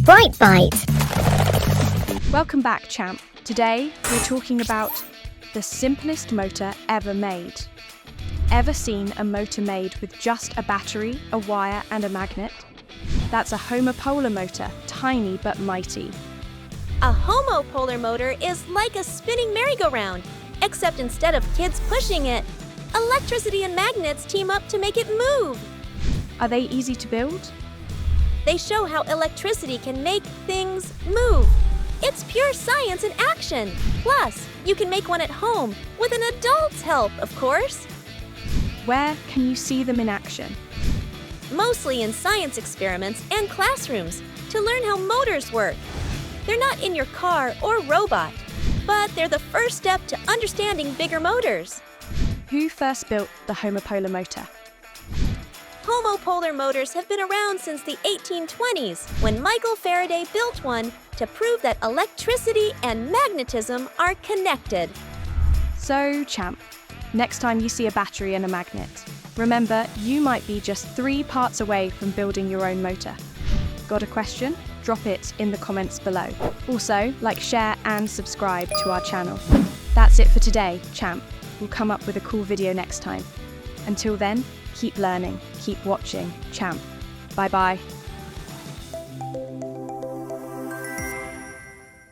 BrightBYTES. Welcome back, champ. Today, we're talking about the simplest motor ever made. Ever seen a motor made with just a battery, a wire, and a magnet? That's a homopolar motor, tiny but mighty. A homopolar motor is like a spinning merry-go-round, except instead of kids pushing it, electricity and magnets team up to make it move. Are they easy to build? They show how electricity can make things move. It's pure science in action. Plus, you can make one at home with an adult's help, of course. Where can you see them in action? Mostly in science experiments and classrooms to learn how motors work. They're not in your car or robot, but they're the first step to understanding bigger motors. Who first built the homopolar motor? Homopolar motors have been around since the 1820s, when Michael Faraday built one to prove that electricity and magnetism are connected. So, champ, next time you see a battery and a magnet, remember you might be just 3 parts away from building your own motor. Got a question? Drop it in the comments below. Also, like, share and subscribe to our channel. That's it for today, champ. We'll come up with a cool video next time. Until then, keep learning, keep watching, champ. Bye-bye.